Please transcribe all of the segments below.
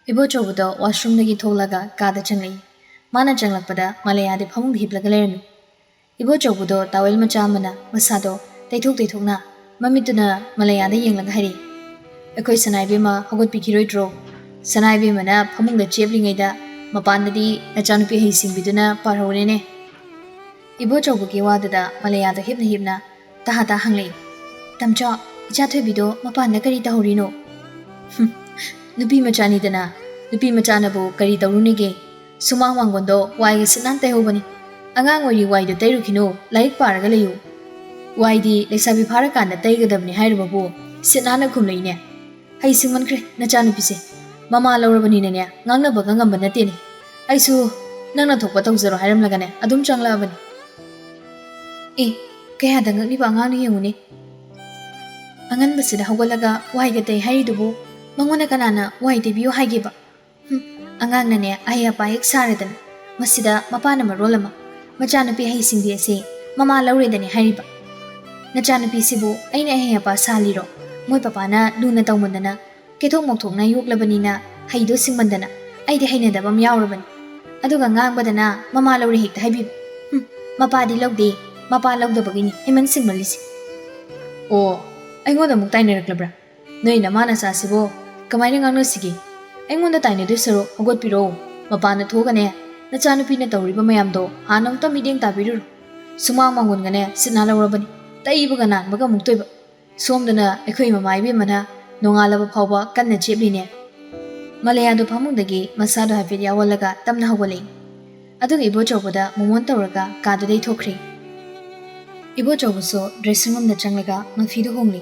Ibo chobudo washroom dagi tholaga kada changlei. Mana changlakpada Malayade phamung hiblaga lerami. Ibo chobudo tawel macha amana masado teithokna mamituna Malayade yenglaga hari. Ekoi sanaibima hogot pikiroidro. Sanaibima na phamungda cheblingaida mapandadi nachanupi heisingbiduna parhorene. Ibo chobugi wadada Malayada hibna tahata hanglei. Tamcha ichathwebido mapanda kari tahorino. Nupi machani dana nupi machanabu kari tawrunige sumang wangondo waiga sinan taihobani angang ori waido tairukino laik paraga layu waidi lesabi pharakanda taigadabni hairubabu sinana khumleine hai singmankre nachanupise mama lawrabani ne ngangna baga ngamba nateni aisu nangna thokpa tawjaro hairamlagane adum changlabani kaya dangni ba ngani yenguni angan basida hogolaga waiga tai haidubu Mangona kanana wai debiyo haigiba. Angang nane aya paik saredan. Masida mapana marolama. Machanapi hai singdi ase mama lauredani hariba. Nachanapi sibu aina aya pa saliro. Moi papana luna tawmandana. Ketok moktok na yoklabanina haido singmandana. Aide haina dabam yaurabani. Aduga ngang badana mama laure hekta haibi. Mapa di lawde. Mapa lawda bagini himan singmalisi. Aingoda muktai naraklabra. Noi namana sasibo. Kamaina ngangno sige aingonda taine de saro hogot piro mapana thogane nachanupi na tawriba mayamdo hanam ta mideng tabiru sumang mangun gane sinna lawrabani taibuga nan baga muktoiba somdana ekhoi mamai be mana nongalaba phawba kanna chebline malayado phamungdagi masado hafid yawalaga tamna hawale aduga ibo choboda momon tawraga kadadei thokre ibo chobuso dressing room na changlaga mafido hongli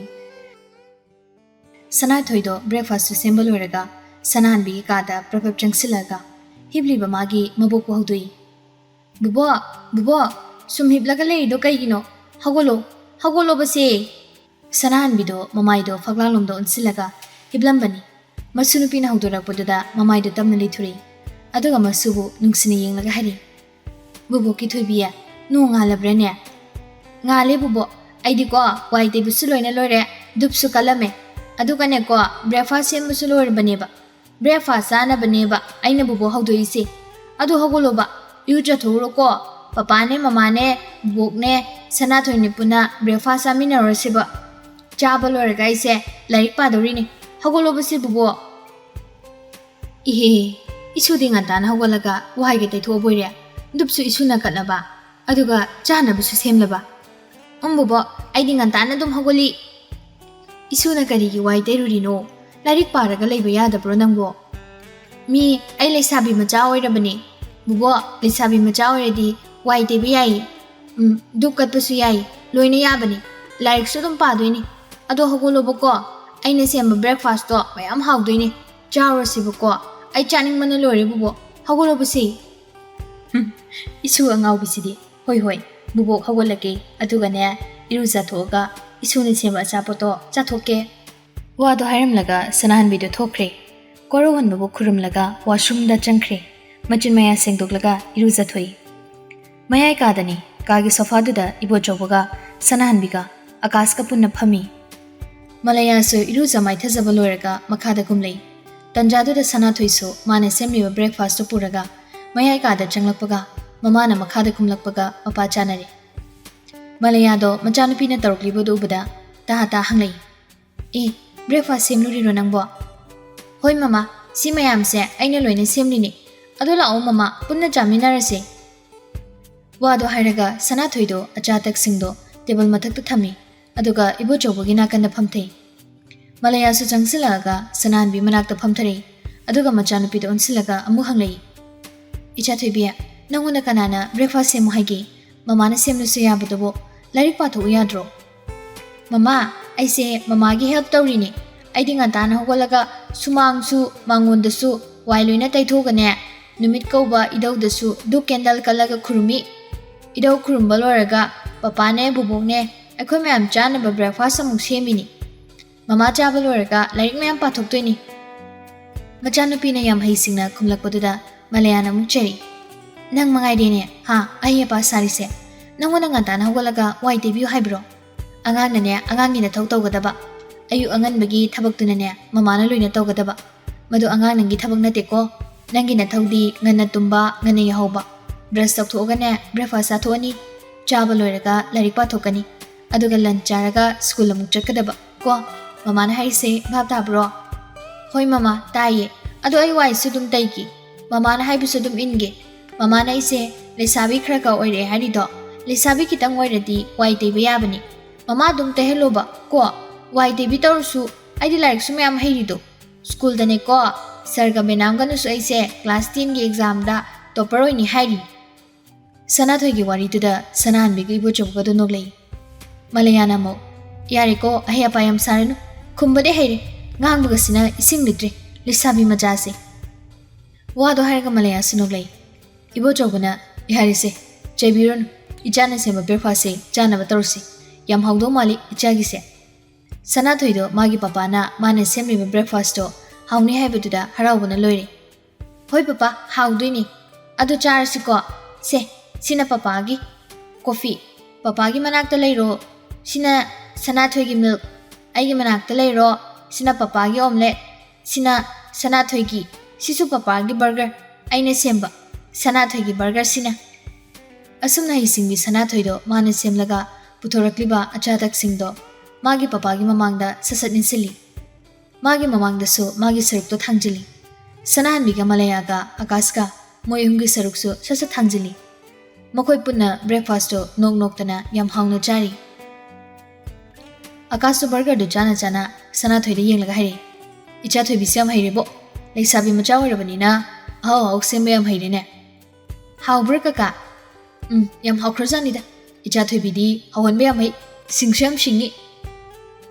Sanai thoido breakfast symbol weraga Sananbi kada prabhab changsilaga hibli bamagi maboku hodui bubo sum hiblaga leido kaigino hagolo base Sananbi do mamaido faglalomdo onsilaga hiblambani masunupi na hodorakpoda mamaido tamna lithuri aduga masubu nungsini yenglaga hari bubo ki thoibiya no ngalabrene ngale bubo aidi ko waite busuloina lore dupsu kalame Adukane ko breakfast sem musulor baneba breakfast ana baneba aina bubo hawdoise adu hagoloba yuja thoro ko papane mamane bokne sanathoine puna breakfast amina rosiba chabalor gaise larik padorini hagoloba se bubo isu dinga tan hagolaga waige te thoboire dupsu isuna kalaba aduga chana busu semlaba bubo aidi ngan dum hagoli Isuna karigi wai terurino larik paraga leiba yadabro nangbo mi ai lesabi macha oirabani bubo lesabi macha oiradi wai debi yai dukkat pasu yai loina yabani larik su dum padoini ado hogolobo ko aina semba breakfast to mayam hawdoini chawrasibo ko ai chaning mana lore bubo hogolobo si isu angau bisidi hoi bubo hogolake adugane iruza thoga Isuni semba chapoto chathoke wado hairamlaga Sanahanbido thokre korowan babu khurumlaga washroom da changkhre machin maya sengdoklaga iruza thoi mayai kadani kagi sofa duda ibo choboga Sanahanbiga akaska punna phami malaya so iruza mai thajaba loraga makhada kumlei tanjadu da sana thoiso mane semliba breakfast puraga mayai kada changlakpaga mamana makhada kumlakpaga mapa chanare Malayado machanupi na taruklibo do ubada tahata hanglei breakfast semluriro nangbo Hoi mama si mayam se aina loina semlini adola o mama punna chaminarase wado hairaga sana thoido achatak singdo table mathakta thami aduga ibo chobogi nakanda phamthei Malaya su changsilaga Sananbi manakta phamthare aduga machanupi do onsilaga amu hanglei icha thoibiya nangona kanana breakfast semu haigi Mama na semlu se yabudobo larik patho uyadro Mama aise mama gi help tawrini aidi ngantana hogolaga sumangsu mangondasu wailoina taithogane numit kauba idawdasu du candle kalaga khurumi idaw khurumba loraga papane bubokne akhoi mayam chana ba breakfast amuk semini Mama chaba loraga larik mayam pathoktoini Machanupi na yam haisingna khumlakpoda Malayana mukcheri Nang mangaidene ha aye pa sarise nangona ngantana hogolaga wai debiyo haibro angang na thau tawgadaba ayu angan bagi thabak tunane mamana loina tawgadaba Madu angang nangi thabak nate ko. Nangi na thaudi ngana tumba ngana yahoba. Brush tokthogane breakfast athoani. Chaba loiraga larik pathokani. Aduga lunch charaga school amuk chakadaba ko. Mama na haise bhab tabro. Hoi mama taye. Adu ai wai sudum taiki. Mama na haibu sudum inge. Mama na ise lesabi khraka oire harido. Lesabi kitang oiradi wai tebe yabani. Mama dum teheloba ko. Wai tebe tawrusu aidi larik sumayam hairido. School dane ko sarga benam ganusu aise class 10 gi exam da topper oini hairi. Sanathoi gi wari tuda Sanahal gi ibo chobga do noglei. Malayana mo yari ko ahya payam saranu kumbade haire ngang sina ising litre lesabi majase. Wado harga Malaya sinoglei. Ibo chobuna yari se chebiron ichana se breakfast se chana batorsi yam hawdo mali ichagi se. Sanathoi do magi papa na mane semri breakfast do hawni haibaduda harawbana loire. Hoi papa hawdoini adu charasi ko se sina papa gi coffee papa gi manakta leiro sina Sanathoi gi milk aigi manakta leiro sina papa gi omelette sina Sanathoi gi sisu papa gi burger aine semba Sanathoi gi burger sina asumna hisingbi Sanathoi do mane semlaga puthorakliba achatak singdo magi papa gi mamangda sasat ninsili magi mamangda so magi saruk to thangjili Sanahal biga Malaya ga Akash ga moyung gi saruk so sasat thangjili makoi punna breakfast do nok nok tana yam hawna chari Akash to burger do chana chana Sanathoi de yenglaga haire icha thoi bisyam haire bo leisabi macha oirabani na haw sembe yam haire ne haw burger ka yam haw khrazani da icha thoi bidi hawan be yam hai singsham shingi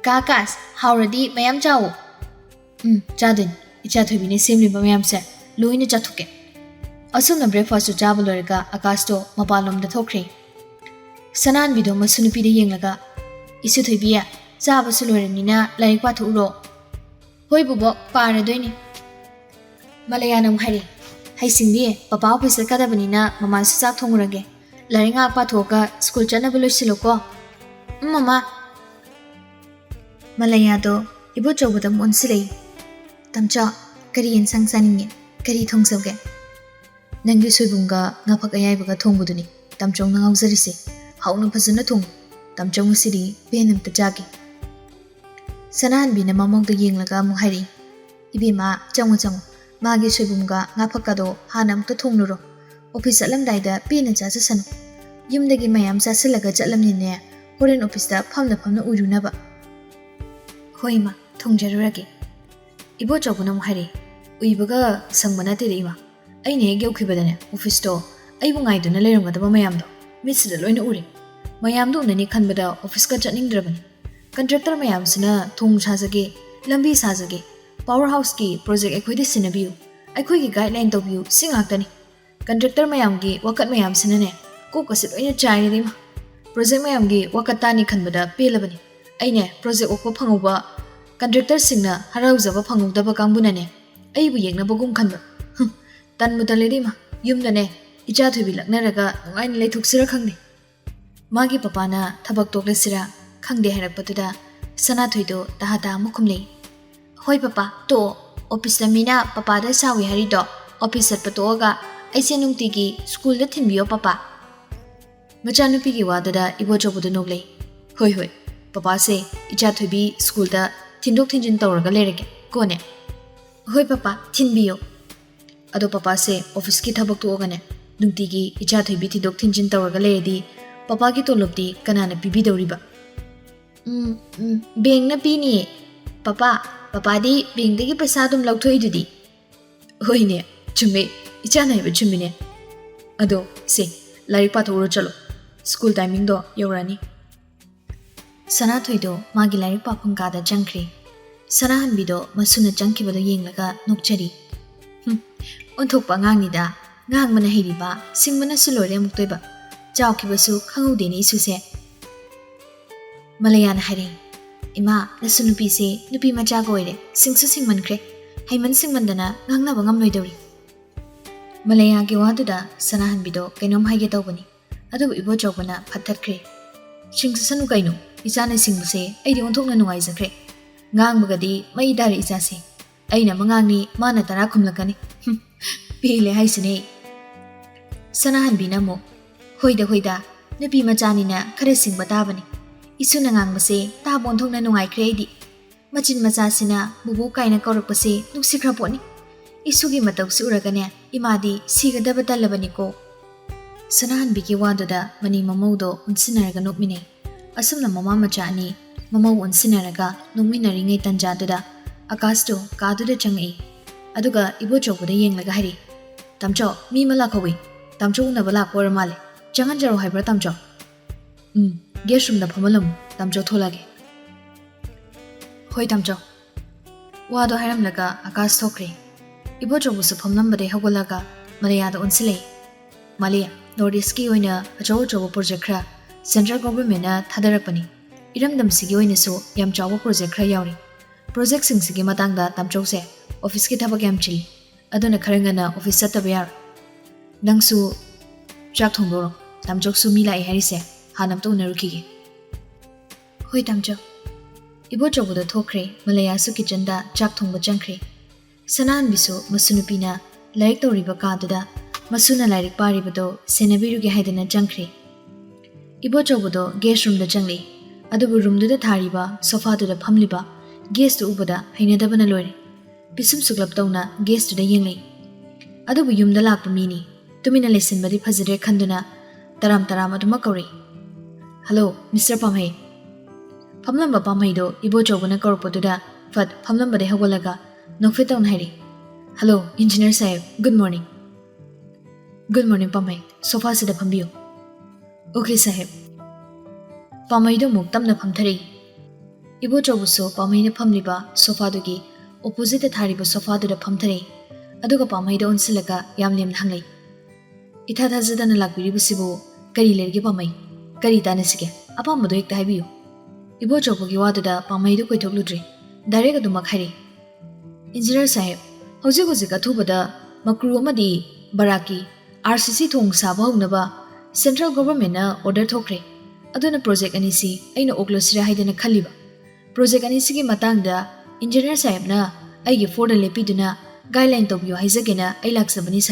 Kakas hawradi mayam chawo chadin icha thoi bini semli ba mayam se loine chathuke asumna breakfast chaba lorega Akash to mapalom da thokre Sanahal bido masunupi de yenglaga isu thoi biya chaba suloremnina larik pa thuro hoi bubo para doini Malayanam hari haisingbi papa office kadabanina mama su chak thongurage laringa pa thoka school chana bulosiloko mama Malaya do ibo chobada monsilei tamcha kari ensang saninge kari thongsawge nangi soibunga ngaphak ayaibaga thongbuduni tamchong na ngawjarise hauna phajana thong tamchong siri penam ta jagi Sanahal bina mamong do yenglaga mu hari ibima changu magi soibunga ngaphak do hanam ta thongnuro office alamdai da pena chaja sanu yumdagi mayam chasilaga chatlamnine horen office da phamna urunaba Hoima thongjarurage ibo chobuna mu hari uibaga sangmana te reima aine ge ukhibadane office to aibu ngai duna leramgadaba mayam do misida loina uri mayam do nani khanbada office ka chatningdrabani contractor mayam sina thong sajage lambi sajage power house ki project ekhoide sinabiu aikhoi gi guideline to biu singaktani contractor mayam gi wakat mayam sina ne ko kasit loina chaire dima project mayam gi wakatani khanbada pelabani aine project okpa phanguba contractor singna haraujaba phangudaba kangbunane aibu yengnabagum khanba tan mutalerima yumdane icha thubi laknaraga nungain leithuksira khangni magi papa na thabak toklesira khangde harakpatuda Sanathoi do tahata mukhumlei hoi papa to office lamina papa da sawi hari do office pattoga aise nungti gi school da thinbiyo papa machanupi gi wadada ibo chobudu noglei hoi papa se icha thubi school da thindok thinjin tawraga lerege kone hoi papa thinbiyo ado papa se office ki thabak to ogane nungti gi icha thubi thindok thinjin tawraga leredi papa ki tolopti kanana pibi dawriba beng na pini papa di beng de gi paisa dum lauthoi dudi hoine chume icha nai ba chumine ado se larik pa thoro chalo school timing do yorani Sanathoi do magi larik pa phangka da jangkhri Sanahal bido masuna jangkhibado yenglaga nokchari onthokpa ngang ni da ngang mana hiriba singmana sulore muktoiba chawkhibasu khangudeni isuse Malayan hari ima nasunupi se nupi macha goire singsu singmankre haiman singmandana ngangna bangam loidori Malaya ge waduda Sanahal bido kainom haige tawbani adu ibo chawbana phattatkre singsu sanu kaino Isana singbuse aidi onthokna nungai jakre ngang bagadi mai dari isase ꯑꯩꯅ ꯃꯉꯥꯡꯅꯤ ꯃꯥꯅ ꯇꯔꯥ ꯈꯨꯝꯂꯛꯀꯅꯤ ꯄꯦꯜꯂꯦ ꯍꯥꯏꯁꯤꯅꯦ ꯁꯅꯥꯍꯟꯕꯤꯅ ꯑꯃꯨꯛ ꯍꯣꯏꯗ ꯅꯨꯄꯤ ꯃꯆꯥꯅꯤꯅ ꯈꯔ ꯁꯤꯡꯕ ꯇꯥꯕꯅꯤ ꯏꯁꯨꯅ ꯉꯥꯡꯕꯁꯦ ꯇꯥꯕ ꯑꯣꯟꯊꯣꯛꯅ ꯅꯨꯡꯉꯥꯏꯈ꯭ꯔꯦ ꯑꯩꯗꯤ ꯃꯆꯤꯟ ꯃꯆꯥꯁꯤꯅ ꯕꯨꯕꯣꯛ ꯀꯥꯏꯅ ꯀꯧꯔꯛꯄꯁꯦ ꯅꯨꯡꯁꯤꯈ꯭ꯔ ꯄꯣꯠꯅꯤ ꯏꯁꯨꯒꯤ ꯃꯇꯧꯁꯤ ꯎꯔꯒꯅꯦ ꯏꯃꯥꯗꯤ ꯁꯤꯒꯗꯕ ꯇꯜꯂꯕꯅꯤꯀꯣ ꯁꯅꯥꯍꯟꯕꯤꯒꯤ ꯋꯥꯗꯨꯗ ꯃꯅꯤ ꯃꯃꯧꯗꯣ ꯎꯟꯁꯤꯟꯅꯔꯒ ꯅꯣꯛꯃꯤꯟꯅꯩ ꯑꯁꯨꯝꯅ ꯃꯃꯥ ꯃꯆꯥ ꯑꯅꯤ ꯃꯃꯧ ꯎꯟꯁꯤꯟꯅꯔꯒ ꯅꯣꯛꯃꯤꯟꯅꯔꯤꯉꯩ ꯇꯟꯖꯥꯗꯨꯗ ꯑꯀꯥꯁꯇꯣ ꯀꯥꯗꯨꯗ ꯆꯪꯉꯛꯏ ꯑꯗꯨꯒ ꯏꯕꯣꯆꯧꯕꯗ ꯌꯦꯡꯂꯒ ꯍꯥꯏꯔꯤ ꯇꯥꯝꯆꯧ ꯃꯤ ꯑꯃ ꯂꯥꯛꯍꯧꯏ ꯇꯥꯝꯆꯧ ꯎꯅꯕ ꯂꯥꯛꯄ ꯑꯣꯏꯔ ꯃꯥꯜꯂꯦ ꯆꯪꯍꯟꯖꯔꯣ ꯍꯥꯏꯕ꯭ꯔꯥ ꯇꯥꯝꯆꯧ ꯒꯦꯁ ꯔꯨꯝꯗ ꯐꯝꯍꯜꯂꯝꯃꯨ ꯇꯥꯝꯆꯧ ꯊꯣꯛꯂꯒꯦ ꯍꯣꯏ ꯇꯥꯝꯆꯧ ꯋꯥꯗꯣ ꯍꯥꯏꯔꯝꯂꯒ ꯑꯀꯥꯁ ꯊꯣꯛꯈ꯭ꯔꯦ ꯏꯕꯣꯆꯧꯕꯁꯨ ꯐꯝꯂꯝꯕꯗꯩ ꯍꯧꯒꯠꯂꯒ ꯃꯂꯩꯌꯥꯗ ꯑꯣꯟꯁꯤꯜꯂꯛꯏ ꯃꯥꯂꯦ ꯅꯣꯔꯠ ꯏꯁꯀꯤ ꯑꯣꯏꯅ ꯑꯆꯧꯕ ꯄ꯭ꯔꯣꯖꯦꯛ ꯈꯔ ꯁꯦꯟꯇ꯭ꯔꯦꯜ ꯒꯣꯚꯔꯟꯃꯦꯟꯠꯅ ꯊꯥꯗꯔꯛꯄꯅꯤ ꯏꯔꯝꯗꯝꯁꯤꯒꯤ ꯑꯣꯏꯅꯁꯨ ꯌꯥꯝ ꯆꯥꯎꯕ ꯄ꯭ꯔꯣꯖꯦꯛ ꯈꯔ ꯌꯥꯎꯔꯤ ꯄ꯭ꯔꯣꯖꯦꯛꯁꯤꯡꯁꯤꯒꯤ ꯃꯇꯥꯡꯗ ꯇꯥꯝꯆꯧꯁꯦ ꯑꯣꯐꯤꯁꯀꯤ ꯊꯕꯛ ꯌꯥꯝ ꯆꯤꯜꯂꯤ ꯑꯗꯨꯅ ꯈꯔ ꯉꯟꯅ ꯑꯣꯐꯤꯁ ꯆꯠꯇꯕ ꯌꯥꯔꯣꯏ ꯅꯪꯁꯨ ꯆꯥꯛ ꯊꯣꯡꯗꯣꯔꯣ ꯇꯥꯝꯆꯧꯁꯨ ꯃꯤ ꯂꯥꯛꯑꯦ ꯍꯥꯏꯔꯤꯁꯦ ꯍꯥꯟꯅ ꯑꯝꯇ ꯎꯅꯔꯨꯈꯤꯒꯦ ꯍꯣꯏ ꯇꯥꯝꯆꯧ ꯏꯕꯣꯆꯧꯕꯗ ꯊꯣꯛꯈ꯭ꯔꯦ ꯃꯂꯩꯌꯥꯁꯨ ꯀꯤꯆꯟꯗ ꯆꯥꯛ ꯊꯣꯡꯕ ꯆꯪꯈ꯭ꯔꯦ ꯁꯅꯥꯍꯟꯕꯤꯁꯨ ꯃꯁꯨ ꯅꯨꯄꯤꯅ ꯂꯥꯏꯔꯤꯛ ꯇꯧꯔꯤꯕ ꯀꯥꯗꯨꯗ ꯃꯁꯨꯅ ꯂꯥꯏꯔꯤꯛ ꯄꯥꯔꯤꯕꯗꯣ ꯁꯦꯟꯅꯕꯤꯔꯨꯒꯦ ꯍꯥꯏꯗꯅ ꯆꯪꯈ꯭ꯔꯦ ꯏꯕꯣꯆꯧꯕꯗꯣ ꯒꯦꯁ ꯔꯨꯝꯗ ꯆꯪꯂꯛꯏ ꯑꯗꯨꯕꯨ ꯔꯨꯝꯗꯨꯗ ꯊꯥꯔꯤꯕ ꯁꯣꯐꯥꯗꯨꯗ ꯐꯝꯂꯤꯕ ꯒꯦꯁꯇꯨ ꯎꯕꯗ ꯍꯩꯅꯗꯕꯅ ꯂꯣꯏꯔꯦ ꯄꯤꯁꯨꯝ ꯁꯨꯛꯂꯞ ꯇꯧꯅ ꯒꯦꯁꯇꯨꯗ ꯌꯦꯡꯂꯛꯏ ꯑꯗꯨꯕꯨ ꯌꯨꯝꯗ ꯂꯥꯛꯄ ꯃꯤꯅꯤ ꯇꯨꯃꯤꯟꯅ ꯂꯩꯁꯤꯟꯕꯗꯤ ꯐꯖꯗ꯭ꯔꯦ ꯈꯟꯗꯨꯅ ꯇꯔꯥꯝ ꯑꯗꯨꯃꯛ ꯀꯧꯔꯛꯏ ꯍꯜꯂꯣ ꯃꯤꯁꯇꯔ ꯄꯥꯝꯍꯩ ꯐꯝꯂꯝꯕ ꯄꯥꯝꯍꯩꯗꯣ ꯏꯕꯣꯆꯧꯕꯅ ꯀꯧꯔꯛꯄꯗꯨꯗ ꯐꯠ ꯐꯝꯂꯝꯕꯗꯩ ꯍꯧꯒꯠꯂꯒ ꯅꯣꯛꯐꯦꯠ ꯇꯧꯅ ꯍꯥꯏꯔꯤ ꯍꯜꯂꯣ ꯏꯟꯖꯤꯅꯤꯌꯔ ꯁꯥꯍꯦꯕ ꯒꯨꯗ ꯃꯣꯔꯅꯤꯡ ꯄꯥꯝꯍꯩ ꯁꯣꯐꯥꯁꯤꯗ ꯐꯝꯕꯤꯌꯨ ꯑꯣꯀꯦ ꯁꯥꯍꯦꯕ ꯄꯥꯝꯍꯩꯗꯣ ꯑꯃꯨꯛ ꯇꯞꯅ ꯐꯝꯊꯔꯛꯏ ꯏꯕꯣꯆꯧꯕꯁꯨ ꯄꯥꯝꯍꯩꯅ ꯐꯝꯂꯤꯕ ꯁꯣꯐꯥꯗꯨꯒꯤ ꯑꯣꯄꯣꯖꯤꯠꯇ ꯊꯥꯔꯤꯕ ꯁꯣꯐꯥꯗꯨꯗ ꯐꯝꯊꯔꯛꯏ ꯑꯗꯨꯒ ꯄꯥꯝꯍꯩꯗ ꯑꯣꯟꯁꯤꯜꯂꯒ ꯌꯥꯝ ꯂꯦꯝꯅ ꯍꯪꯂꯛꯏ ꯏꯊꯥ ꯊꯥꯖꯗꯅ ꯂꯥꯛꯄꯤꯔꯤꯕꯁꯤꯕꯨ ꯀꯔꯤ ꯂꯩꯔꯒꯦ ꯄꯥꯝꯍꯩ ꯀꯔꯤ ꯇꯥꯟꯅꯁꯤꯒꯦ ꯑꯄꯥꯝꯕꯗꯣ ꯍꯦꯛꯇ ꯍꯥꯏꯕꯤꯌꯨ ꯏꯕꯣꯆꯧꯕꯒꯤ ꯋꯥꯗꯨꯗ ꯄꯥꯝꯍꯩꯗꯨ ꯀꯣꯏꯊꯣꯛꯂꯨꯗ꯭ꯔꯤ ꯗꯥꯏꯔꯦꯛ ꯑꯗꯨꯃꯛ ꯍꯥꯏꯔꯤ ꯏꯟꯖꯤꯅꯤꯌꯔ ꯁꯥꯍꯦꯕ ꯍꯧꯖꯤꯛ ꯑꯊꯨꯕꯗ ꯃꯀ꯭ꯔꯨ ꯑꯃꯗꯤ ꯕꯔꯥꯛꯀꯤ RCC ꯊꯣꯡ ꯁꯥꯕ ꯍꯧꯅꯕ ꯁꯦꯟꯇ꯭ꯔꯦꯜ ꯒꯣꯚꯔꯟꯃꯦꯟꯠꯅ ꯑꯣꯔꯗꯔ ꯊꯣꯛꯈ꯭ꯔꯦ ꯑꯗꯨꯅ ꯄ꯭ꯔꯣꯖꯦꯛ ꯑꯅꯤꯁꯤ ꯑꯩꯅ ꯑꯣꯛꯂꯁꯤꯔꯥ ꯍꯥꯏꯗꯅ ꯈꯜꯂꯤꯕ ꯄ꯭ꯔꯣꯖꯦꯛ ꯑꯅꯤꯁꯤꯒꯤ ꯃꯇꯥꯡꯗ ꯏꯟꯖꯤꯅꯤꯌꯔ ꯁꯥꯍꯦꯕꯅ ꯑꯩꯒꯤ ꯐꯣꯔꯗ ꯂꯦꯞꯄꯤꯗꯨꯅ ꯒꯥꯏꯗꯂꯥꯏꯟ ꯇꯧꯕꯤꯌꯨ ꯍꯥꯏꯖꯒꯦꯅ ꯑꯩ ꯂꯥꯛꯆꯕꯅꯤ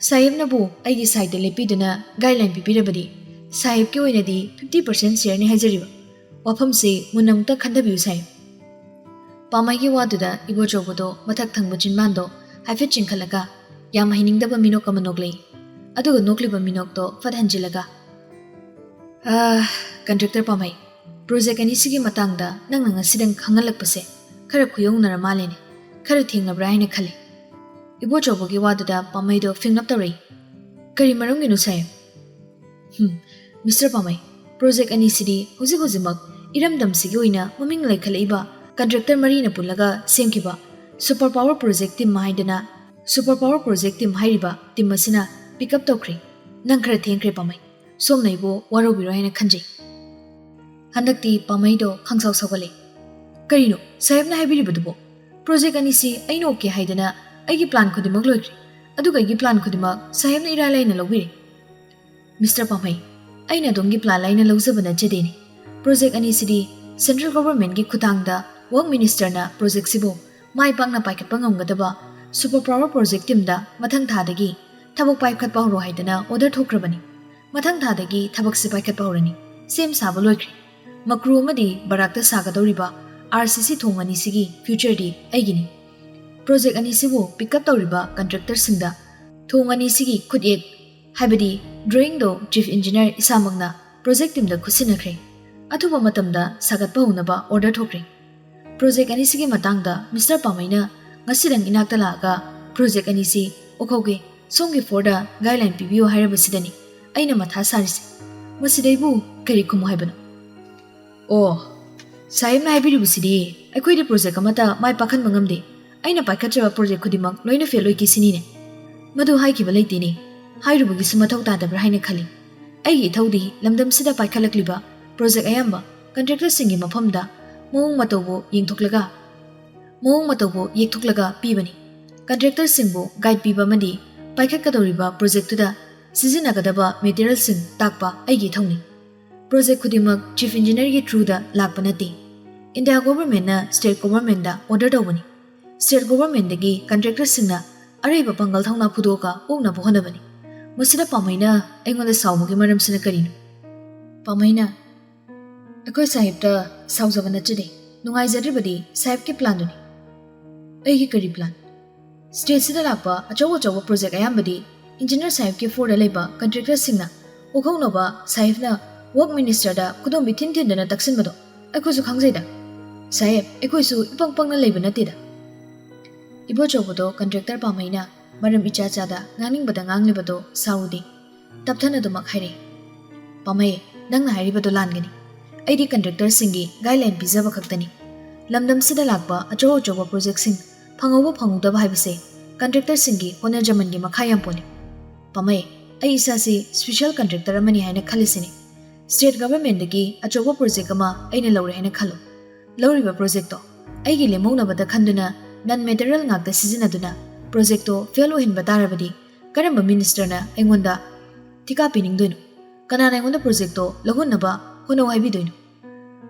ꯁꯥꯍꯦꯕꯅꯕꯨ ꯑꯩꯒꯤ ꯁꯥꯏꯗ ꯂꯦꯞꯄꯤꯗꯨꯅ ꯒꯥꯏꯗꯂꯥꯏꯟ ꯄꯤꯕꯤꯔꯕꯗꯤ ꯁꯥꯍꯦꯕꯀꯤ ꯑꯣꯏꯅꯗꯤ 50% ꯁꯦꯌꯔꯅꯤ ꯍꯥꯏꯖꯔꯤꯕ ꯋꯥꯐꯝꯁꯤ ꯃꯨꯟꯅ ꯑꯃꯨꯛꯇ ꯈꯟꯊꯕꯤꯌꯨ ꯁꯥꯍꯦꯕ ꯄꯥꯝꯍꯩꯒꯤ ꯋꯥꯗꯨꯗ ꯏꯕꯣꯆꯧꯕꯗꯣ ꯃꯊꯛ ꯊꯪꯕ ꯆꯤꯟꯕꯥꯟꯗꯣ ꯍꯥꯏꯐꯦꯠ ꯆꯤꯡꯈꯠꯂꯒ ꯌꯥꯝ ꯍꯩꯅꯤꯡꯗꯕ ꯃꯤꯅꯣꯛ ꯑꯃ ꯅꯣꯛꯂꯛꯏ ꯑꯗꯨꯒ ꯅꯣꯛꯂꯤꯕ ꯃꯤꯅꯣꯛꯇꯣ ꯐꯠ ꯍꯟꯖꯤꯜꯂꯒ ꯀꯟꯇ꯭ꯔꯦꯛꯇꯔ ꯄꯥꯝꯍꯩ ꯄ꯭ꯔꯣꯖꯦꯛ ꯑꯅꯤꯁꯤꯒꯤ ꯃꯇꯥꯡꯗ ꯅꯪꯅ ꯉꯁꯤꯗꯪ ꯈꯪꯍꯜꯂꯛꯄꯁꯦ ꯈꯔ ꯈꯨꯌꯧꯅꯔ ꯃꯥꯜꯂꯦꯅꯦ ꯈꯔ ꯊꯦꯡꯅꯕ꯭ꯔꯥ ꯍꯥꯏꯅ ꯈꯜꯂꯤ ꯏꯕꯣꯆꯧꯕꯒꯤ ꯋꯥꯗꯨꯗ ꯄꯥꯝꯍꯩꯗꯣ ꯐꯤꯡꯂꯞ ꯇꯧꯔꯛꯏ ꯀꯔꯤ ꯃꯔꯝꯒꯤꯅꯣ ꯁꯥꯍꯦꯕ ꯃꯤꯁꯇꯔ ꯄꯥꯝꯍꯩ ꯄ꯭ꯔꯣꯖꯦꯛ ꯑꯅꯤꯁꯤꯗꯤ ꯍꯧꯖꯤꯛꯃꯛ ꯏꯔꯝꯗꯝꯁꯤꯒꯤ ꯑꯣꯏꯅ ꯃꯃꯤꯡ ꯂꯩꯈꯠꯂꯛꯏꯕ ꯀꯟꯇ꯭ꯔꯦꯛꯇꯔ ꯃꯔꯤꯅ ꯄꯨꯜꯂꯒ ꯁꯦꯝꯈꯤꯕ ꯁꯨꯄꯔ ꯄꯥꯋꯔ ꯄ꯭ꯔꯣꯖꯦꯛ ꯇꯤꯝ ꯍꯥꯏꯗꯅ ꯁꯨꯄꯔ ꯄꯥꯋꯔ ꯄ꯭ꯔꯣꯖꯦꯛ ꯇꯤꯝ ꯍꯥꯏꯔꯤꯕ ꯇꯤꯝ ꯑꯁꯤꯅ ꯄꯤꯛꯑꯞ ꯇꯧꯈ꯭ꯔꯦ ꯅꯪ ꯈꯔ ꯊꯦꯡꯈ꯭ꯔꯦ ꯄꯥꯝꯍꯩ ꯁꯣꯝꯅ ꯑꯩꯕꯨ ꯋꯥꯔꯧꯕꯤꯔꯣ ꯍꯥꯏꯅ ꯈꯟꯖꯩ ꯍꯟꯗꯛꯇꯤ ꯄꯥꯝꯍꯩꯗꯣ ꯈꯪꯁꯥꯎ ꯁꯥꯎꯒꯠꯂꯦ ꯀꯔꯤꯅꯣ ꯁꯥꯍꯦꯕꯅ ꯍꯥꯏꯕꯤꯔꯤꯕꯗꯨꯕꯣ ꯄ꯭ꯔꯣꯖꯦꯛ ꯑꯅꯤꯁꯤ ꯑꯩꯅ ꯑꯣꯀꯦ ꯍꯥꯏꯗꯅ ꯑꯩꯒꯤ ꯄ꯭ꯂꯥꯟ ꯈꯨꯗꯤꯡꯃꯛ ꯂꯣꯏꯈ꯭ꯔꯦ ꯑꯗꯨꯒ ꯑꯩꯒꯤ ꯄ꯭ꯂꯥꯟ ꯈꯨꯗꯤꯡꯃꯛ ꯁꯥꯍꯦꯕꯅ ꯏꯔꯥꯏ ꯂꯥꯏꯅ ꯂꯧꯕꯤꯔꯦ ꯃꯤꯁꯇꯔ ꯄꯥꯝꯍꯩ ꯑꯩꯅ ꯑꯗꯣꯝꯒꯤ ꯄ꯭ꯂꯥꯟ ꯂꯥꯏꯅ ꯂꯧꯖꯕ ꯅꯠꯆꯗꯦꯅꯦ ꯄ꯭ꯔꯣꯖꯦꯛ ꯑꯅꯤꯁꯤꯗꯤ ꯁꯦꯟꯇ꯭ꯔꯦꯜ ꯒꯣꯚꯔꯟꯃꯦꯟꯠꯀꯤ ꯈꯨꯠꯊꯥꯡꯗ ꯋꯥꯔꯛ ꯃꯤꯅꯤꯁꯇꯔꯅ ꯄ꯭ꯔꯣꯖꯦꯛꯁꯤꯕꯨ माई पाकना पाइखꯠꯄ ngam super power project team मथंग थादगी थबक पाइखꯠपा हरो हाइदना ऑर्डर थोक्रबनी मथंग थादगी थबक से पाइखꯠपा हरनी सेम साबा लोइख्रे मक्रू अमदी बराकता सागदौरिबा आरसीसी थोंग अनिसिगी फ्यूचर दी अइगिनी प्रोजेक्ट अनिसिबु पिकअप तौरिबा कंट्रैक्टर सिंगदा थोंग अनिसिगी खुदएक हाइबदी ड्राइंग दो चीफ इंजीनियर इसामगना प्रोजेक्ट टीम दा खुसिनख्रे अथुबा मतमदा सागतपा होनबा ऑर्डर थोख्रे प्रोजेक्ट अनिसिगी मतंगदा मिस्टर पामैना ngasilang inakta laga project anisi okhoge somgi forda guideline pibiyo hairabasidani aina matha sarisi masidaibu kari kumu haibano oh saimna haibiribusidi aikoide project amata mai pakhan mangamde aina paikhatraba project khudimak loina feloi kisini ne madu haikiba leitini hairubugi sumathau tadabra haina khali aigi thaudi lamdam sida paikhalakliba project ayamba contractor singi mafamda mong matobo yekthoklaga pibani contractor singbo guide piba madi paikhatkadoriba project da sizinagadaba material sing takpa aigi thongni project khudimak chief engineer gi through da lakpa nati India government na state government da order dawani State government-dagi contractor-singna araiba pangal thongna phudoka oknaba honabani. Masida Pamaina aingona sawmugi maramsina karino. Pamaina akoi sahibta sawjaba nachade nungaijadribadi sahibki plan duni. Aigi kari plan. State sida lakpa achawa project ayambadi engineer sahibki for laiba contractor-singna okhaunaba sahibna work minister da kudombi thin-thin-dana taksinbado aikoisu khangjaida. Sahib aikoisu ipang-pangna laiba natida. Ibo chawbado contractor Pamaina maram icha-chada ngangingbada nganglibado sarudi tapthana dumak haire. Pamai nangna hairibado langani. Aidi contractor singi guideline pizaba khaktani. Lamdam sida lakpa achawa project sing phangoba phangudaba haibase contractor singi honor jamangi makha yam poli. Pamai ai isasi special contractor amani haina khalisini. State government dagi achawa project ama aina lawre haina khalo. Lawriba project to aigi lemonabada khanduna non material ngakta sizinaduna project to fail ohinba tarabadi karamba minister na aingonda tika piningdoino kanana aingonda project to lahunaba hono haibidoino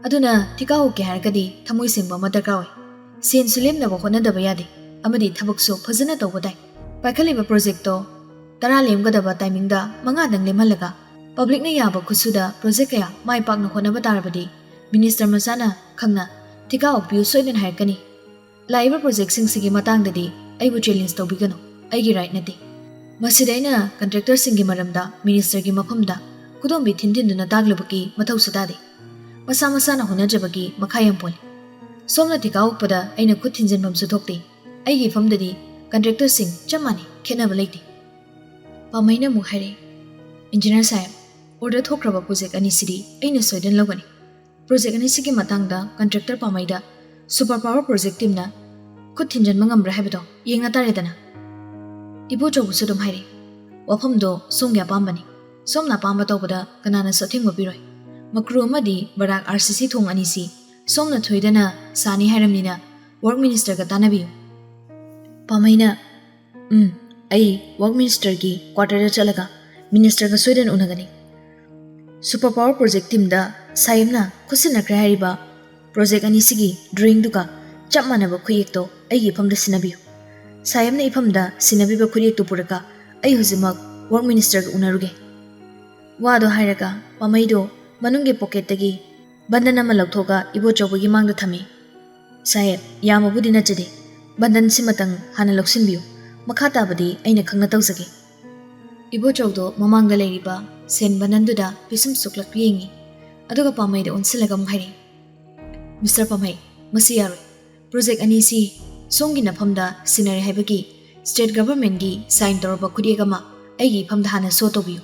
aduna tika hoke harkadi thamoi singba madaka oi sen sulemnaba honadaba yade amadi thabakso phajana tawbadai pakhaliba project to tara lemgadaba timing da manga dang lemhalaga public na yaba khusuda project kaya mai pakna honaba tarabadi minister masana khangna tika okpiu soiden harkani laiba project sing sigi matang dadi aibu challenge tawbigano aigi right nati masidaina contractor singi maramda minister gi mafamda kudombi thin-thin-duna taglabaki mathau sadade masa na honajabagi makhayam poli somna tika okpada aina khut thinjanbam su thokte aigi famdadi contractor sing chamani khenaba leiti Pamaina mu haire engineer sahib order thokraba project ani sidi aina soiden logani project ani sigi matangda contractor Pamaida super power project team na khut thinjan mangamra habido yenga taredana ibo chobu sudum haire wafamdo songya pambani somna pamba tawbada kanana sathingwa biroi makru amadi barak RCC thong ani si somna thoidana sani hairamnina work minister ga tanabiyo Pamaina ai work minister gi quarter da chalaga minister ga soiden unagani super power project team da saimna khusina kra hariba project ani sigi drawing duka chapmanaba khuyek to aigi famda sinabiyo sayamna ifamda sinabiba khuyek to puraka ai hujimak work minister ga unaruge wado hairaga Pamaido manunge pocket tagi bandana ma lakthoga ibo chawbagi mangda thami sayab yamabudi nachade bandan simatang hana loksinbiyo makha tabadi aina khangna tawsage ibo chawdo mamangda leiriba sen bananduda pisum suklak yengi aduga Pamaido onsilaga mhairi Mr. Pamai masi yaroi project ani si songi na phamda sinari haibagi state government gi sign torba khudiyega ma aigi phamda hana so tobiyo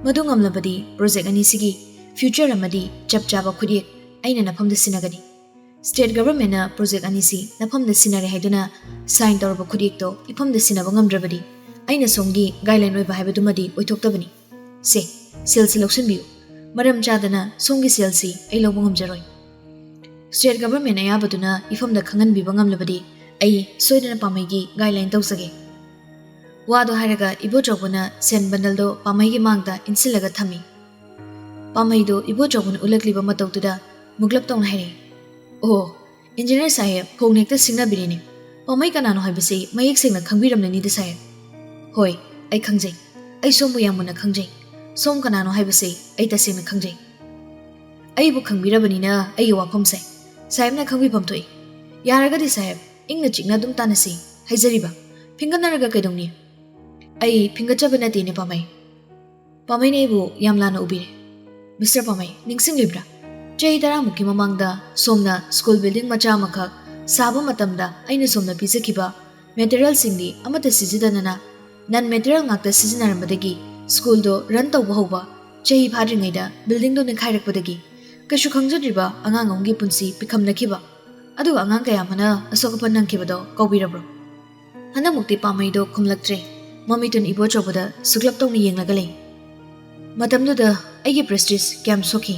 madu ngamlabadi project ani sigi future amadi chapchaba khudiyek aina na phamda sinagani state government na project ani si na phamda sinari haiduna sign torba khudiyek to iphamda sinaba ngamdrabadi aina songi guideline oiba haibadumadi oithoktabani se sales selection biyo maram chadana songi sales si ai lobong ngamjaroi State government ayabaduna ifamda khangan biba ngamlabadi ai soidana Pamaigi guideline tawsage wado haraga ibo chawbuna sen bandaldo Pamaigi mangda insilaga thami Pamaido ibo chawbuna ulakliba matawtuda muglap tawna haire oh engineer sahib phongnekta singna birine Pamai kanano haibase mayek sengna khangbiramnani de sahib hoi ai khangjai ai sombu yamuna khangjai som kanano haibase ai tasengna khangjai ai bu khangbirabanina ai wafam sai Sahib na khangbi pamthoi yaragadi sahib ingna chikna dum tanasi haijariba phingannaraga kaidongni ai phingachabana tine Pamai ne bu yamlana ubire Mr. Pamai ningsing libra chei tara mukhi mamangda somna school building macha makha saba matamda aina somna pijakiba material singdi amata sijidanana non material ngakta sijinarambadagi school do run tawba hoba chei phadringaida building do nekhairakpadagi Kashu khangjadriba angang ongi punsi pikhamnakiba adu angang kaya mana asokapan nangkibado kawbirabro hana mukti Pamaido khumlaktre Mami tun ibo chawbada suklap tawni yenglagale matamduda aigi prestige kyam sokhi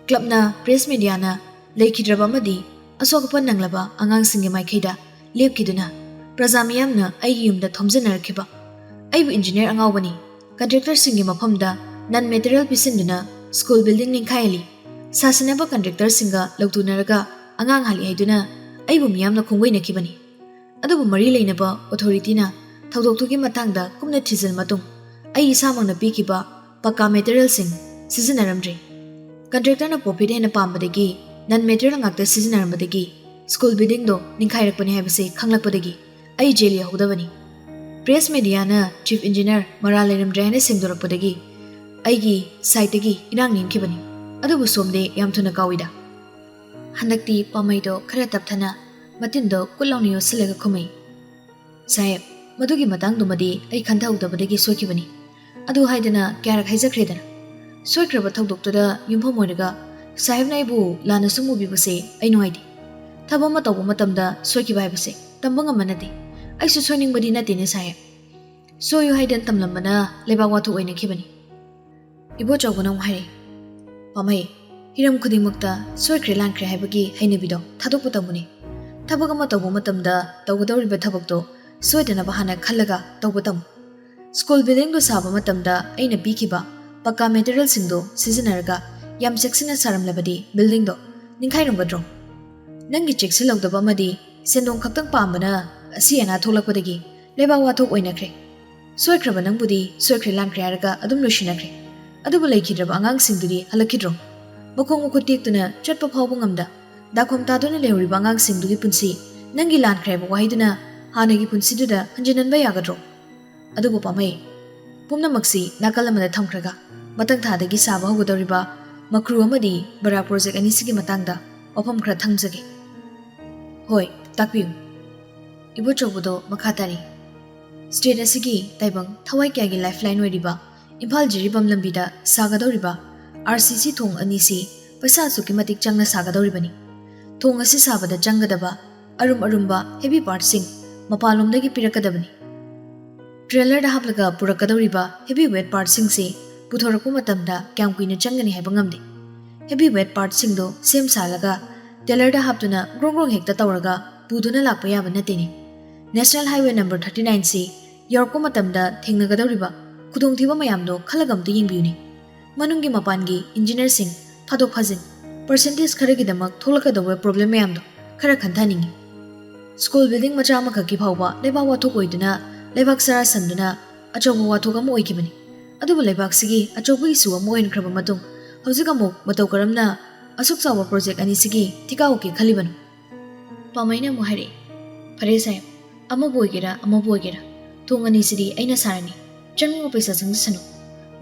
clubna press media na lekhidraba madi asokapan nanglaba angang singe maikhaida lepkiduna prajamiyam na aigi yumda thomjanarakhiba aibu engineer angawbani contractor singe mafamda non material pisinduna school building ningkhayali Sasanaba contractor singa lautunaraga angang hali haiduna aibu miyamna khongwai nakibani ꯑꯗꯨꯕꯨ ꯃꯔꯤ ꯂꯩꯅꯕ ꯑꯣꯊꯣꯔꯤꯇꯤꯅ ꯊꯧꯗꯣꯛꯇꯨꯒꯤ ꯃꯇꯥꯡꯗ ꯀꯨꯞꯅ ꯊꯤꯖꯤꯟ ꯃꯇꯨꯡ ꯑꯩ ꯏꯁꯥꯃꯛꯅ ꯄꯤꯈꯤꯕ ꯄꯛꯀꯥ ꯃꯦꯇꯔꯤꯌꯦꯜꯁꯤꯡ ꯁꯤꯖꯤꯟꯅꯔꯝꯗ꯭ꯔꯤ ꯀꯟꯇ꯭ꯔꯦꯛꯇꯔꯅ ꯄ꯭ꯔꯣꯐꯤꯠ ꯍꯦꯟꯅ ꯄꯥꯝꯕꯗꯒꯤ ꯅꯟ ꯃꯦꯇꯔꯤꯌꯦꯜ ꯉꯥꯛꯇ ꯁꯤꯖꯤꯟꯅꯔꯝꯕꯗꯒꯤ ꯁ꯭ꯀꯨꯜ ꯕꯤꯜꯗꯤꯡꯗꯣ ꯅꯤꯡꯈꯥꯏꯔꯛꯄꯅꯤ ꯍꯥꯏꯕꯁꯤ ꯈꯪꯂꯛꯄꯗꯒꯤ ꯑꯩ ꯖꯦꯜ ꯌꯧꯍꯧꯗꯕꯅꯤ ꯄ꯭ꯔꯦꯁ ꯃꯦꯗꯤꯌꯥꯅ ꯆꯤꯐ ꯏꯟꯖꯤꯅꯤꯌꯔ ꯃꯔꯥꯜ ꯂꯩꯔꯝꯗ꯭ꯔꯦ ꯍꯥꯏꯅ ꯁꯦꯡꯗꯣꯔꯛꯄꯗꯒꯤ ꯑꯩꯒꯤ ꯁꯥꯏꯠꯇꯒꯤ ꯏꯔꯥꯡ ꯅꯦꯝꯈꯤꯕꯅꯤ ꯑꯗꯨꯕꯨ ꯁꯣꯝꯗꯤ ꯌꯥꯝ ꯊꯨꯅ ꯀꯥꯎꯏꯗ ꯍꯟꯗꯛꯇꯤ ꯄꯥꯝꯃꯩꯗꯣ ꯈꯔ ꯇꯞꯊꯅ ꯃꯇꯤꯟꯗꯣ ꯀꯨꯠ ꯂꯥꯎꯅ ꯌꯣꯠꯁꯤꯜꯂꯒ ꯈꯨꯝꯃꯩ ꯁꯥꯍꯦꯕ ꯃꯗꯨꯒꯤ ꯃꯇꯥꯡꯗꯨꯃꯗꯤ ꯑꯩ ꯈꯟꯊꯍꯧꯗꯕꯗꯒꯤ ꯁꯣꯏꯈꯤꯕꯅꯤ ꯑꯗꯨ ꯍꯥꯏꯗꯅ ꯀꯌꯥꯔꯛ ꯍꯥꯏꯖꯈ꯭ꯔꯦꯗꯅ ꯁꯣꯏꯈ꯭ꯔꯕ ꯊꯧꯗꯣꯛꯇꯨꯗ ꯌꯨꯝꯐꯝ ꯑꯣꯏꯔꯒ ꯁꯥꯍꯦꯕꯅ ꯑꯩꯕꯨ ꯂꯥꯟꯅ ꯁꯨꯝ ꯎꯕꯤꯕꯁꯦ ꯑꯩ ꯅꯨꯡꯉꯥꯏꯇꯦ ꯊꯕꯛ ꯑꯃ ꯇꯧꯕ ꯃꯇꯝꯗ ꯁꯣꯏꯈꯤꯕ ꯍꯥꯏꯕꯁꯦ ꯇꯝꯕ ꯉꯝꯕ ꯅꯠꯇꯦ ꯑꯩꯁꯨ ꯁꯣꯏꯅꯤꯡꯕꯗꯤ ꯅꯠꯇꯦꯅꯦ ꯁꯥꯍꯦꯕ ꯁꯣꯏꯌꯨ ꯍꯥꯏꯗꯅ ꯇꯝꯂꯝꯕꯅ ꯂꯩꯕꯥꯛ ꯋꯥꯊꯣꯛ ꯑꯣꯏꯅꯈꯤꯕꯅꯤ ꯏꯕꯣꯆꯧꯕꯅ ꯑꯃꯨꯛ ꯍꯥꯏꯔꯛꯏ ꯄꯥꯝꯃꯩ ꯍꯤꯔꯝ ꯈꯨꯗꯤꯡꯃꯛꯇ ꯁꯣꯏꯈ꯭ꯔꯦ ꯂꯥꯟꯈ꯭ꯔꯦ ꯍꯥꯏꯕꯒꯤ ꯍꯩꯅꯕꯤꯗꯣ ꯊꯥꯗꯣꯛꯄ ꯇꯝꯃꯨꯅꯦ ꯊꯕꯛ ꯑꯃ ꯇꯧꯕ ꯃꯇꯝꯗ ꯇꯧꯒꯗꯧꯔꯤꯕ ꯊꯕꯛꯇꯣ ꯁꯣꯏꯗꯅꯕ ꯍꯥꯟꯅ ꯈꯜꯂꯒ ꯇꯧꯕ ꯇꯝꯃꯨ ꯁ꯭ꯀꯨꯜ ꯕꯤꯜꯗꯤꯡꯗꯣ ꯁꯥꯕ ꯃꯇꯝꯗ ꯑꯩꯅ ꯄꯤꯈꯤꯕ ꯄꯛꯀꯥ ꯃꯦꯇꯔꯤꯌꯦꯜꯁꯤꯡꯗꯣ ꯁꯤꯖꯤꯟꯅꯔꯒ ꯌꯥꯝ ꯆꯦꯛꯁꯤꯟꯅ ꯁꯥꯔꯝꯂꯕꯗꯤ ꯕꯤꯜꯗꯤꯡꯗꯣ ꯅꯤꯡꯈꯥꯏꯔꯝꯒꯗ꯭ꯔꯣ ꯅꯪꯒꯤ ꯆꯦꯛꯁꯤꯜꯍꯧꯗꯕ ꯑꯃꯗꯤ ꯁꯦꯟꯗꯣꯡ ꯈꯛꯇꯪ ꯄꯥꯝꯕꯅ ꯑꯁꯤ ꯑꯅꯥ ꯊꯣꯛꯂꯛꯄꯗꯒꯤ ꯂꯩꯕꯥꯛ ꯋꯥꯊꯣꯛ ꯑꯣꯏꯅꯈ꯭ರೆ ꯁꯣꯏꯈ꯭ꯔꯕ ꯅꯪꯕꯨꯗꯤ ꯁꯣꯏꯈ꯭ꯔꯦ ꯂꯥꯟꯈ꯭ꯔꯦ ꯍꯥꯏꯔꯒ ꯑꯗꯨꯝ ꯂꯣꯏꯁꯤꯟꯅꯈ꯭ꯔꯦ ꯑꯗꯨꯕꯨ ꯂꯩꯈꯤꯗ꯭ꯔꯕ ꯑꯉꯥꯡꯁꯤꯡꯗꯨꯗꯤ ꯍꯜꯂꯛꯈꯤꯗ꯭ꯔꯣ ꯃꯈꯣꯡ ꯃꯈꯨꯠ ꯇꯦꯛꯇꯨꯅ ꯆꯠꯄ ꯐꯥꯎꯕ ꯉꯝꯗ ꯗꯥꯈꯣꯝ ꯇꯥꯗꯨꯅ ꯂꯩꯍꯧꯔꯤꯕ ꯑꯉꯥꯡꯁꯤꯡꯗꯨꯒꯤ ꯄꯨꯟꯁꯤ ꯅꯪꯒꯤ ꯂꯥꯟꯈ꯭ꯔꯦ ꯍꯥꯏꯕ ꯋꯥꯍꯩꯗꯨꯅ ꯍꯥꯟꯅꯒꯤ ꯄꯨꯟꯁꯤꯗꯨꯗ ꯍꯟꯖꯤꯟꯍꯟꯕ ꯌꯥꯒꯗ꯭ꯔꯣ ꯑꯗꯨꯕꯨ ꯄꯥꯝꯃꯩ ꯄꯨꯝꯅꯃꯛꯁꯤ ꯅꯥꯀꯜ ꯑꯃꯗ ꯊꯝꯈ꯭ꯔꯒ ꯃꯊꯪ ꯊꯥꯗꯒꯤ ꯁꯥꯕ ꯍꯧꯒꯗꯧꯔꯤꯕ ꯃꯀ꯭ꯔꯨ ꯑꯃꯗꯤ ꯕꯔꯥ ꯄ꯭ꯔꯣꯖꯦꯛ ꯑꯅꯤꯁꯤꯒꯤ ꯃꯇꯥꯡꯗ ꯋꯥꯐꯝ ꯈꯔ ꯊꯝꯖꯒꯦ ꯍꯣꯏ ꯇꯥꯛꯄꯤꯌꯨ ꯏꯕꯣꯆꯧꯕꯗꯣ ꯃꯈꯥ ꯇꯥꯔꯤ ꯁ꯭ꯇꯦꯠ ꯑꯁꯤꯒꯤ ꯇꯥꯏꯕꯪ ꯊꯋꯥꯏ ꯀꯌꯥꯒꯤ ꯂꯥꯏꯐꯂꯥꯏꯟ ꯑꯣꯏꯔꯤꯕ ꯏꯝꯐꯥꯜ ꯖꯤꯔꯤꯕꯥꯝ ꯂꯝꯕꯤꯗ ꯁꯥꯒꯗꯧꯔꯤꯕ RCC ꯊꯣꯡ ꯑꯅꯤꯁꯤ ꯄꯩꯁꯥ ꯑꯁꯨꯛꯀꯤ ꯃꯇꯤꯛ ꯆꯪꯅ ꯁꯥꯒꯗꯧꯔꯤꯕꯅꯤ ꯊꯣꯡ ꯑꯁꯤ ꯁꯥꯕꯗ ꯆꯪꯒꯗꯕ ꯑꯔꯨꯝꯕ ꯍꯦꯚꯤ ꯄꯥꯔꯠꯁꯤꯡ ꯃꯄꯥꯟꯂꯣꯝꯗꯒꯤ ꯄꯤꯔꯛꯀꯗꯕꯅꯤ ꯇ꯭ꯔꯦꯂꯔꯗ ꯍꯥꯞꯂꯒ ꯄꯨꯔꯛꯀꯗꯧꯔꯤꯕ ꯍꯦꯚꯤ ꯋꯦꯠ ꯄꯥꯔꯠꯁꯤꯡꯁꯤ ꯄꯨꯊꯣꯔꯛꯄ ꯃꯇꯝꯗ ꯀꯌꯥꯝ ꯀꯨꯏꯅ ꯆꯪꯒꯅꯤ ꯍꯥꯏꯕ ꯉꯝꯗꯦ ꯍꯦꯚꯤ ꯋꯦꯠ ꯄꯥꯔꯠꯁꯤꯡꯗꯣ ꯁꯦꯝ ꯁꯥꯔꯒ ꯇꯦꯂꯔꯗ ꯍꯥꯞꯇꯨꯅ ꯒ꯭ꯔꯣꯡ ꯍꯦꯛꯇ ꯇꯧꯔꯒ ꯄꯨꯗꯨꯅ ꯂꯥꯛꯄ ꯌꯥꯕ ꯅꯠꯇꯦꯅꯦ ꯅꯦꯁꯅꯦꯜ ꯍꯥꯏꯋꯦ ꯅꯝꯕꯔ 39ꯁꯤ ꯌꯧꯔꯛꯄ ꯃꯇꯝꯗ ꯊꯦꯡꯅꯒꯗꯧꯔꯤꯕ ꯈꯨꯗꯣꯡꯊꯤꯕ ꯃꯌꯥꯝꯗꯣ ꯈꯜꯂꯒ ꯑꯝꯇ ꯌꯦꯡꯕꯤꯌꯨꯅꯦ ꯃꯅꯨꯡꯒꯤ ꯃꯄꯥꯟꯒꯤ ꯏꯟꯖꯤꯅꯤꯌꯔꯁꯤꯡ ꯐꯥꯗꯣꯛ ꯐꯥꯖꯤꯟ ꯄꯔꯁꯦꯟꯇꯦꯖ ꯈꯔꯒꯤꯗꯃꯛ ꯊꯣꯛꯂꯛꯀꯗꯧꯕ ꯄ꯭ꯔꯣꯕ꯭ꯂꯦꯝ ꯃꯌꯥꯝꯗꯣ ꯈꯔ ꯈꯟꯊꯅꯤꯡꯉꯤ ꯁ꯭ꯀꯨꯜ ꯕꯤꯜꯗꯤꯡ ꯃꯆꯥ ꯑꯃꯈꯛꯀꯤ ꯐꯥꯎꯕ ꯂꯩꯕꯥꯛ ꯋꯥꯊꯣꯛ ꯑꯣꯏꯗꯨꯅ ꯂꯩꯕꯥꯛ ꯆꯔꯥ ꯁꯟꯗꯨꯅ ꯑꯆꯧꯕ ꯋꯥꯊꯣꯛ ꯑꯃ ꯑꯣꯏꯈꯤꯕꯅꯤ ꯑꯗꯨꯕꯨ ꯂꯩꯕꯥꯛꯁꯤꯒꯤ ꯑꯆꯧꯕ ꯏꯁꯨ ꯑꯃ ꯑꯣꯏꯅꯈ꯭ꯔꯕ ꯃꯇꯨꯡ ꯍꯧꯖꯤꯛ ꯑꯃꯨꯛ ꯃꯇꯧ ꯀꯔꯝꯅ ꯑꯁꯨꯛ ꯆꯥꯎꯕ ꯄ꯭ꯔꯣꯖꯦꯛ ꯑꯅꯤꯁꯤꯒꯤ ꯊꯤꯀꯥ ꯑꯣꯛꯀꯦ ꯈꯜꯂꯤꯕꯅꯣ ꯄꯥꯝꯃꯩꯅ ꯑꯃꯨꯛ ꯍꯥꯏꯔꯛꯏ ꯐꯔꯦ ꯁꯥꯍꯦꯕ ꯑꯃꯕꯨ ꯑꯣꯏꯒꯦꯔꯥ ꯑꯃꯕꯨ ꯑꯣꯏꯒꯦꯔꯥ ꯊꯣꯡ ꯑꯅꯤꯁꯤꯗꯤ ꯑꯩꯅ ꯁꯥꯔꯅꯤ ꯆꯪꯅꯤꯡꯕ ꯄꯩꯁꯥ ꯆꯪꯖꯁꯅꯨ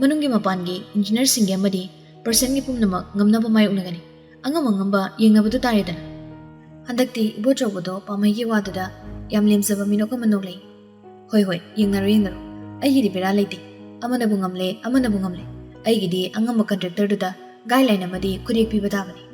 ꯃꯅꯨꯡꯒꯤ ꯃꯄꯥꯟꯒꯤ ꯏꯟꯖꯤꯅꯤꯌꯔꯁꯤꯡꯒꯤ ꯑꯃꯗꯤ ꯄꯔꯁꯟꯒꯤ ꯄꯨꯝꯅꯃꯛ ꯉꯝꯅꯕ ꯃꯥꯌꯣꯛꯅꯒꯅꯤ ꯑꯉꯝꯕ ꯌꯦꯡꯅꯕꯗꯨ ꯇꯥꯔꯦꯗꯅ ꯍꯟꯗꯛꯇꯤ ꯏꯕꯣꯆꯧꯕꯗꯣ ꯄꯥꯝꯃꯩꯒꯤ ꯋꯥꯗꯨꯗ ꯌꯥꯝ ꯂꯦꯝꯖꯕ ꯃꯤꯅꯣꯛ ꯑꯃ ꯅꯣꯛꯂꯛꯏ ꯍꯣꯏ ꯌꯦꯡꯅꯔꯣ ꯑꯩꯒꯤꯗꯤ ꯕꯦꯔꯥ ꯂꯩꯇꯦ ꯑꯃꯅꯕꯨ ꯉꯝꯂꯦ ꯑꯩꯒꯤꯗꯤ ꯑꯉꯝꯕ ꯀꯟꯇ꯭ꯔꯦꯛꯇꯔꯗꯨꯗ ꯒꯥꯏꯗꯂꯥꯏꯟ ꯑꯃꯗꯤ ꯈꯨꯠꯌꯦꯛ ꯄꯤꯕ ꯇꯥꯕꯅꯤ